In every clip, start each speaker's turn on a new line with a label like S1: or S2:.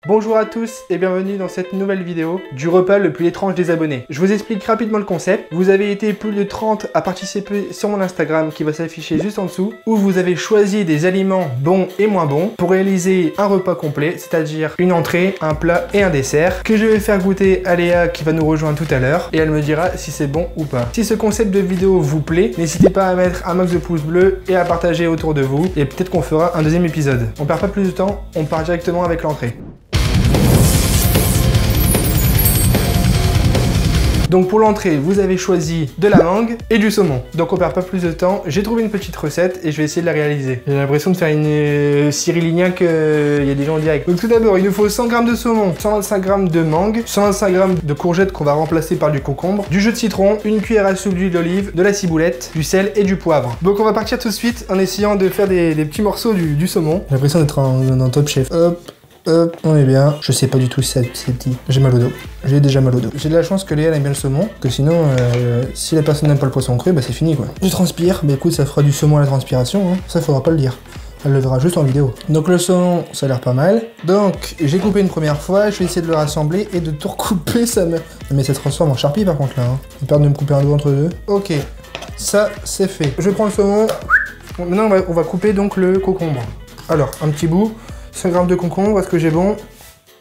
S1: Bonjour à tous et bienvenue dans cette nouvelle vidéo du repas le plus étrange des abonnés. Je vous explique rapidement le concept. Vous avez été plus de 30 à participer sur mon Instagram qui va s'afficher juste en dessous, où vous avez choisi des aliments bons et moins bons pour réaliser un repas complet, c'est-à-dire une entrée, un plat et un dessert, que je vais faire goûter à Léa qui va nous rejoindre tout à l'heure et elle me dira si c'est bon ou pas. Si ce concept de vidéo vous plaît, n'hésitez pas à mettre un max de pouces bleus et à partager autour de vous et peut-être qu'on fera un deuxième épisode. On perd pas plus de temps, on part directement avec l'entrée. Donc pour l'entrée, vous avez choisi de la mangue et du saumon. Donc on perd pas plus de temps, j'ai trouvé une petite recette et je vais essayer de la réaliser. J'ai l'impression de faire une Cyril Lignac, il y a des gens en direct. Donc tout d'abord, il nous faut 100 g de saumon, 125 g de mangue, 125 g de courgettes qu'on va remplacer par du concombre, du jus de citron, une cuillère à soupe d'huile d'olive, de la ciboulette, du sel et du poivre. Donc on va partir tout de suite en essayant de faire des petits morceaux du saumon. J'ai l'impression d'être en Top Chef. Hop, on est bien. Je sais pas du tout si c'est petit. J'ai mal au dos. J'ai déjà mal au dos. J'ai de la chance que Léa aime bien le saumon, que sinon, si la personne n'aime pas le poisson cru, bah c'est fini quoi. Je transpire, mais écoute, ça fera du saumon à la transpiration, hein. Ça faudra pas le dire. Elle le verra juste en vidéo. Donc le saumon, ça a l'air pas mal. Donc j'ai coupé une première fois, je vais essayer de le rassembler et de tout recouper, ça me... Mais ça se transforme en charpie par contre là, hein. J'ai peur de me couper un doigt entre deux. Ok, ça c'est fait. Je prends le saumon. Maintenant on va couper donc le concombre. Alors, un petit bout. 100 g de concombre, est-ce que j'ai bon?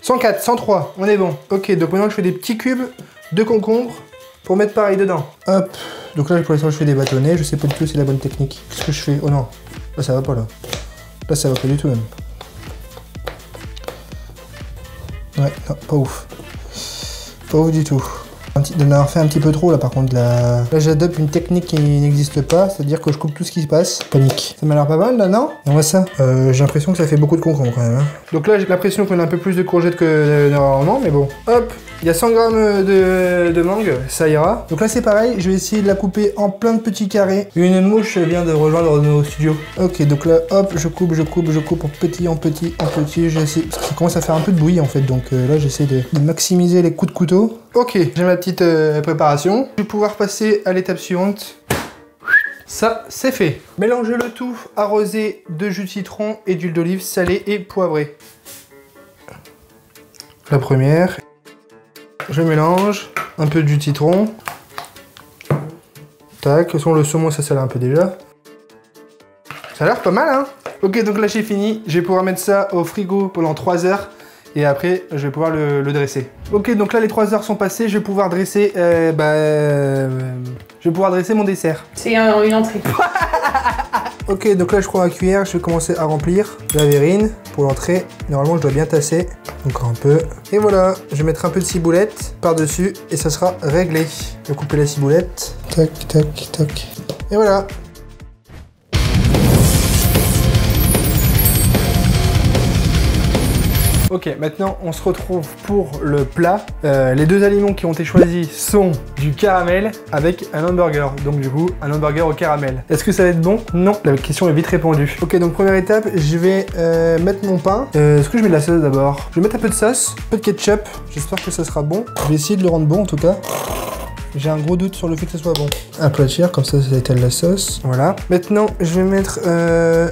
S1: 104, 103, on est bon. Ok, donc maintenant je fais des petits cubes de concombre pour mettre pareil dedans. Hop, donc là pour l'instant je fais des bâtonnets, je sais pas du tout si c'est la bonne technique. Qu'est-ce que je fais? Oh non, là ça va pas là. Là ça va pas du tout même. Ouais, non, pas ouf. Pas ouf du tout. De m'avoir fait un petit peu trop là par contre. Là j'adopte une technique qui n'existe pas, c'est-à-dire que je coupe tout ce qui se passe. Panique. Ça m'a l'air pas mal là, non? On voit ça. J'ai l'impression que ça fait beaucoup de concombre quand même, hein. Donc là j'ai l'impression qu'on a un peu plus de courgettes que normalement, mais bon. Hop, il y a 100 g de mangue, ça ira. Donc là c'est pareil, je vais essayer de la couper en plein de petits carrés. Une mouche vient de rejoindre nos studios. Ok, donc là hop, je coupe en petit, en petit. J'essaie, parce que ça commence à faire un peu de bruit en fait, donc là j'essaie de maximiser les coups de couteau. Ok, j'ai ma petite préparation. Je vais pouvoir passer à l'étape suivante. Ça, c'est fait. Mélangez le tout arrosé de jus de citron et d'huile d'olive salée et poivrée. La première. Je mélange un peu de jus de citron. Tac, de toute façon le saumon ça sale un peu déjà. Ça a l'air pas mal, hein? Ok, donc là j'ai fini. Je vais pouvoir mettre ça au frigo pendant 3 heures. Et après, je vais pouvoir le dresser. Ok, donc là, les 3 heures sont passées. Je vais pouvoir dresser... je vais pouvoir dresser mon dessert.
S2: C'est une entrée.
S1: Ok, donc là, je prends la cuillère. Je vais commencer à remplir la verrine pour l'entrée. Normalement, je dois bien tasser. Encore un peu. Et voilà, je vais mettre un peu de ciboulette par-dessus. Et ça sera réglé. Je vais couper la ciboulette. Tac, tac, tac. Et voilà. Ok, maintenant on se retrouve pour le plat. Les deux aliments qui ont été choisis sont du caramel avec un hamburger. Donc du coup, un hamburger au caramel. Est-ce que ça va être bon? Non, la question est vite répondue. Ok, donc première étape, je vais mettre mon pain. Est-ce que je mets de la sauce d'abord? Je vais mettre un peu de sauce, un peu de ketchup. J'espère que ça sera bon. Je vais essayer de le rendre bon en tout cas. J'ai un gros doute sur le fait que ça soit bon. Aplatir, comme ça étale la sauce. Voilà. Maintenant, je vais mettre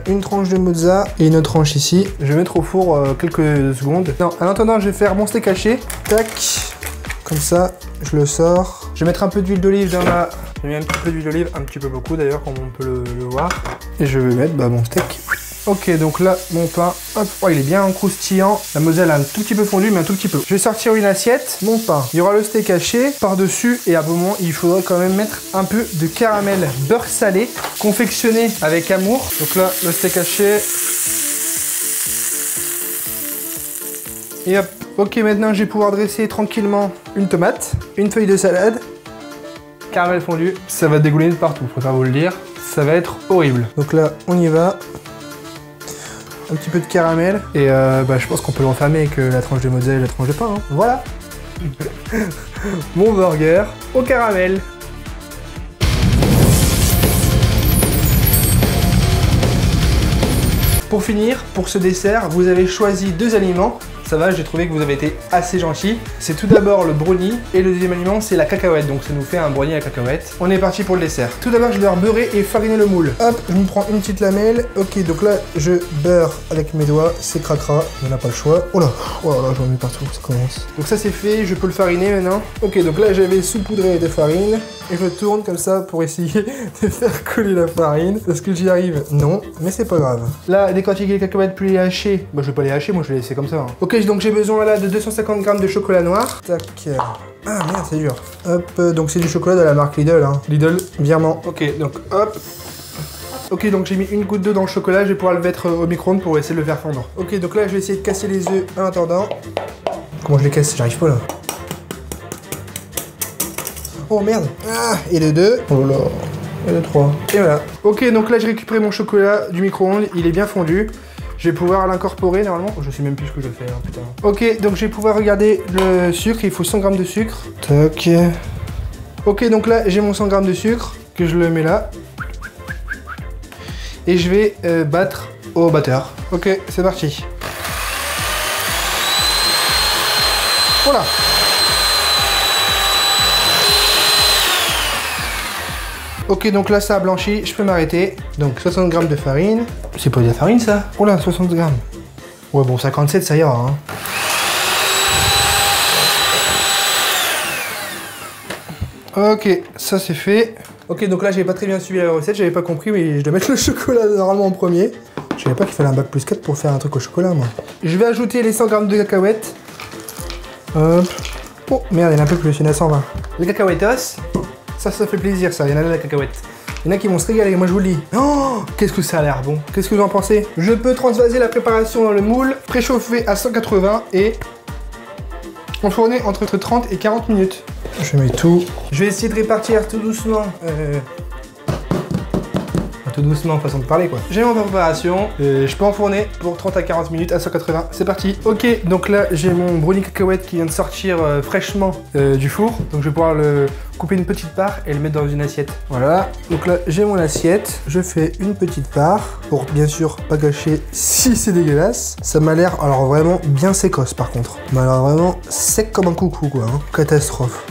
S1: une tranche de mozza et une autre tranche ici. Je vais mettre au four quelques secondes. Non, en attendant, je vais faire mon steak haché. Tac. Comme ça, je le sors. Je vais mettre un peu d'huile d'olive dans la... J'ai mis un petit peu d'huile d'olive, un petit peu beaucoup d'ailleurs, comme on peut le voir. Et je vais mettre mon steak. Ok, donc là, mon pain, hop, oh, il est bien croustillant. La mozzarella a un tout petit peu fondu, mais un tout petit peu. Je vais sortir une assiette, mon pain. Il y aura le steak haché par-dessus. Et à un moment, il faudra quand même mettre un peu de caramel beurre salé, confectionné avec amour. Donc là, le steak haché. Et hop. Ok, maintenant, je vais pouvoir dresser tranquillement une tomate, une feuille de salade, caramel fondu. Ça va dégouliner de partout, je préfère vous le dire. Ça va être horrible. Donc là, on y va. Un petit peu de caramel et je pense qu'on peut l'enfermer avec la tranche de mozzarella et la tranche de pain, hein. Voilà. Mon burger au caramel. Pour finir, pour ce dessert, vous avez choisi deux aliments. ça va, j'ai trouvé que vous avez été assez gentil. C'est tout d'abord le brownie et le deuxième aliment c'est la cacahuète, donc ça nous fait un brownie à la cacahuète. On est parti pour le dessert. Tout d'abord je vais beurrer et fariner le moule. Hop, je me prends une petite lamelle. Ok, donc là je beurre avec mes doigts, c'est cracra, on n'a pas le choix. Oh là, j'en mets partout, ça commence. Donc ça c'est fait, je peux le fariner maintenant. Ok, donc là j'avais saupoudré de farine et je tourne comme ça pour essayer de faire coller la farine. Est-ce que j'y arrive? Non, mais c'est pas grave. Là, décortiquer les cacahuètes puis les hacher. Bah je vais pas les hacher, moi je vais les laisser comme ça. Hein. Ok, donc j'ai besoin là de 250 g de chocolat noir. Tac. Ah merde, c'est dur. Hop, donc c'est du chocolat de la marque Lidl. Hein. Lidl, virement. Ok, donc hop. Ok, donc j'ai mis une goutte d'eau dans le chocolat, je vais pouvoir le mettre au micro-ondes pour essayer de le faire fondre. Ok, donc là je vais essayer de casser les œufs en attendant. Comment je les casse? J'arrive pas là. Oh merde. Ah, et le 2. Oh là. Et le 3. Et voilà. Ok, donc là j'ai récupéré mon chocolat du micro-ondes, il est bien fondu. Je vais pouvoir l'incorporer normalement. Je sais même plus ce que je fais, hein, putain. Ok, donc je vais pouvoir regarder le sucre, il faut 100 g de sucre. Tac. Ok, donc là j'ai mon 100 g de sucre, que je le mets là. Et je vais battre au batteur. Ok, c'est parti. Voilà. Ok, donc là ça a blanchi, je peux m'arrêter. Donc 60 g de farine. C'est pas de la farine ça? Oh là, 60 g. Ouais bon, 57 ça ira. Hein. Ok, ça c'est fait. Ok, donc là j'avais pas très bien suivi la recette, j'avais pas compris, mais je dois mettre le chocolat normalement en premier. Je savais pas qu'il fallait un bac plus 4 pour faire un truc au chocolat, moi. Je vais ajouter les 100 g de cacahuètes. Hop. Oh merde, il y en a un peu plus, il y en a 120. Les cacahuètes, ça fait plaisir ça, il y en a de la cacahuète. Il y en a qui vont se régaler, moi je vous le dis. Oh, qu'est-ce que ça a l'air bon. Qu'est-ce que vous en pensez? Je peux transvaser la préparation dans le moule, préchauffer à 180 et enfourner entre 30 et 40 minutes. Je mets tout. Je vais essayer de répartir tout doucement. Tout doucement, façon de parler quoi. J'ai mon préparation. Je peux enfourner pour 30 à 40 minutes à 180. C'est parti. Ok, donc là j'ai mon brownie cacahuète qui vient de sortir fraîchement du four. Donc je vais pouvoir le couper une petite part et le mettre dans une assiette. Voilà. Donc là j'ai mon assiette. Je fais une petite part pour bien sûr pas gâcher si c'est dégueulasse. Ça m'a l'air alors vraiment bien sécosse par contre. Mais alors vraiment sec comme un coucou quoi. Hein. Catastrophe.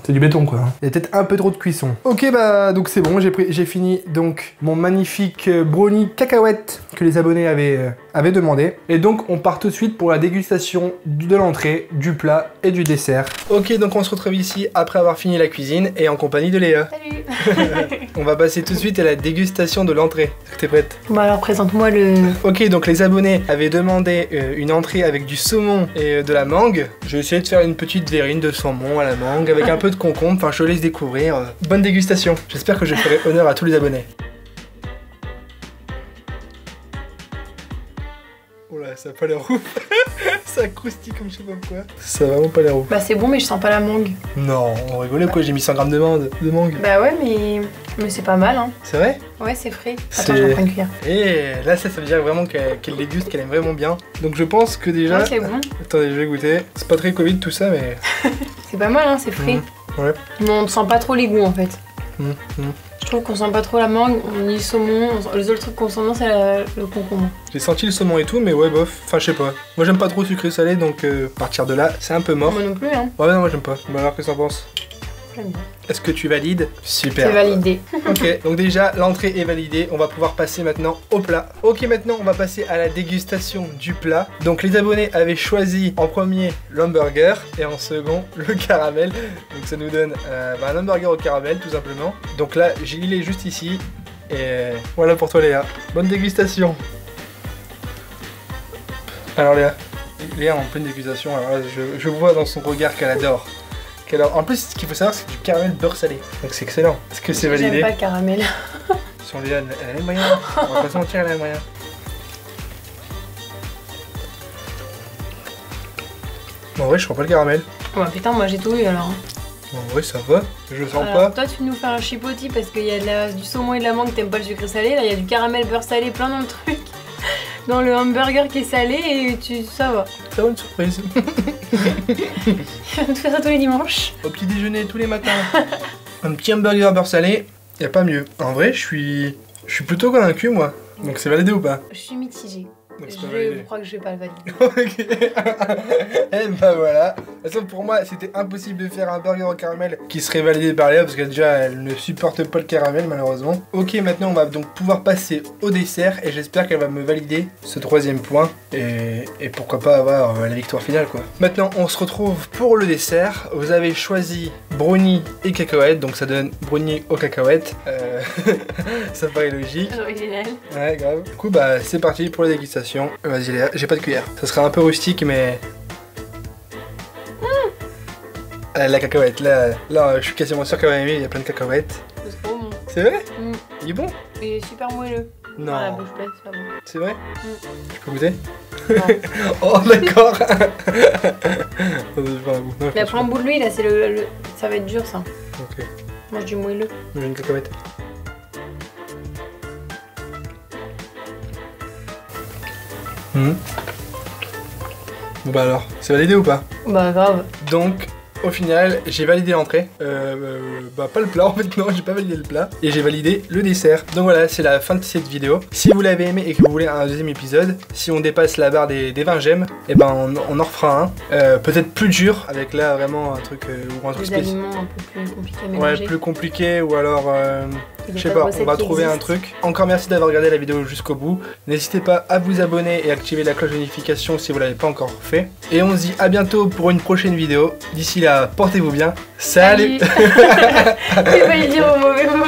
S1: C'est du béton quoi. Il y a peut-être un peu trop de cuisson. Ok bah donc c'est bon, j'ai fini donc mon magnifique brownie cacahuète que les abonnés avaient demandé. Et donc on part tout de suite pour la dégustation de l'entrée, du plat et du dessert. Ok, donc on se retrouve ici après avoir fini la cuisine et en compagnie de Léa.
S2: Salut.
S1: On va passer tout de suite à la dégustation de l'entrée. Est-ce que t'es prête?
S2: Bon alors présente-moi le...
S1: Ok, donc les abonnés avaient demandé une entrée avec du saumon et de la mangue. Je vais essayer de faire une petite verrine de saumon à la mangue avec un peu de concombre. Enfin, je te laisse découvrir. Bonne dégustation. J'espère que je ferai honneur à tous les abonnés. Oh là, ça a pas l'air ouf. Ça croustille comme je sais pas quoi. Ça a vraiment pas l'air ouf.
S2: Bah c'est bon mais je sens pas la mangue.
S1: Non, on rigolait quoi, j'ai mis 100 g de mangue.
S2: Bah ouais mais c'est pas mal hein.
S1: C'est vrai?
S2: Ouais c'est frais. Attends, j'en prends une cuillère.
S1: Et là ça veut dire vraiment qu'elle déguste, qu'elle aime vraiment bien. Donc je pense que déjà...
S2: Ouais c'est bon.
S1: Attendez, je vais goûter. C'est pas très Covid tout ça mais...
S2: C'est pas mal hein, c'est frais.
S1: Ouais.
S2: Mais on ne sent pas trop les goûts en fait. Je trouve qu'on sent pas trop la mangue, on dit le saumon, le seul truc qu'on sent bien c'est le concombre.
S1: J'ai senti le saumon et tout mais ouais bof, enfin je sais pas. Moi j'aime pas trop sucré salé donc partir de là c'est un peu mort.
S2: Moi non plus hein.
S1: Ouais non moi j'aime pas. Bah alors qu'est-ce que t'en penses?
S2: J'aime bien.
S1: Est-ce que tu valides? Super.
S2: C'est validé.
S1: Ok, donc déjà l'entrée est validée, on va pouvoir passer maintenant au plat. Ok, maintenant on va passer à la dégustation du plat. Donc les abonnés avaient choisi en premier l'hamburger et en second le caramel. Donc ça nous donne un hamburger au caramel tout simplement. Donc là, il est juste ici. Et voilà pour toi Léa. Bonne dégustation. Alors Léa en pleine dégustation, alors là, je vois dans son regard qu'elle adore. En plus, ce qu'il faut savoir, c'est du caramel beurre salé. Donc c'est excellent. Est-ce que c'est validé?
S2: J'aime pas le caramel.
S1: Sur Léa, elle a les moyens. On va pas se mentir, elle a les moyens. En vrai, je sens pas le caramel.
S2: Oh putain, moi j'ai tout eu alors.
S1: En vrai, ça va. Je sens
S2: Alors,
S1: pas.
S2: Toi, tu nous fais un chipotis parce qu'il y a du saumon et de la mangue, t'aimes pas le sucré salé. Là, il y a du caramel beurre salé plein dans le truc. Dans le hamburger qui est salé et ça va.
S1: Ça va, une surprise.
S2: Tu fais ça tous les dimanches.
S1: Au petit déjeuner tous les matins. Un petit hamburger beurre salé, y a pas mieux. En vrai, je suis plutôt convaincu moi. Donc c'est validé ou pas?
S2: Je suis mitigée.
S1: Donc c'est pas validé.
S2: Je crois que je vais pas le valider.
S1: Ok. Et bah voilà. De toute façon, pour moi, c'était impossible de faire un burger au caramel qui serait validé par Léa parce que déjà, elle ne supporte pas le caramel, malheureusement. Ok, maintenant, on va donc pouvoir passer au dessert et j'espère qu'elle va me valider ce 3e point et pourquoi pas avoir la victoire finale, quoi. Maintenant, on se retrouve pour le dessert. Vous avez choisi brownie et cacahuètes, donc ça donne brownie aux cacahuètes. Ça paraît logique.
S2: Original.
S1: Ouais, grave. Du coup, bah, c'est parti pour la dégustation. Vas-y, Léa, j'ai pas de cuillère. Ça sera un peu rustique, mais. La cacahuète, là, je suis quasiment sûr qu'elle va aimer, il y a plein de cacahuètes.
S2: C'est trop bon.
S1: C'est vrai? Il est bon?
S2: Il est super moelleux.
S1: Non.
S2: Ah, la bouche pleine, c'est pas bon.
S1: C'est vrai? Je peux goûter?
S2: Non.
S1: Oh, d'accord. Je vais faire un goût. Non,
S2: Mais prends un bout de lui, là, c'est le. Ça va être dur, ça.
S1: Ok.
S2: Mange du moelleux.
S1: J'ai une cacahuète. Bon bah alors, c'est validé ou pas?
S2: Bah, grave.
S1: Donc, au final, j'ai validé l'entrée. Bah pas le plat en fait, non, j'ai pas validé le plat. Et j'ai validé le dessert. Donc voilà, c'est la fin de cette vidéo. Si vous l'avez aimé et que vous voulez un deuxième épisode, si on dépasse la barre des 20 j'aime, et ben on en refera un. Peut-être plus dur, avec là vraiment un truc ou un truc
S2: Des
S1: spécial.
S2: aliments un peu plus compliqués à
S1: Ouais,
S2: mélanger.
S1: plus compliqué ou alors...
S2: Il y a
S1: je sais
S2: pas de
S1: pas,
S2: recette
S1: on va
S2: qui
S1: trouver un
S2: existe.
S1: truc. Encore merci d'avoir regardé la vidéo jusqu'au bout. N'hésitez pas à vous abonner et activer la cloche de notification si vous l'avez pas encore fait. Et on se dit à bientôt pour une prochaine vidéo. D'ici là, portez-vous bien. Salut.
S2: Tu vas le dire au mauvais moment.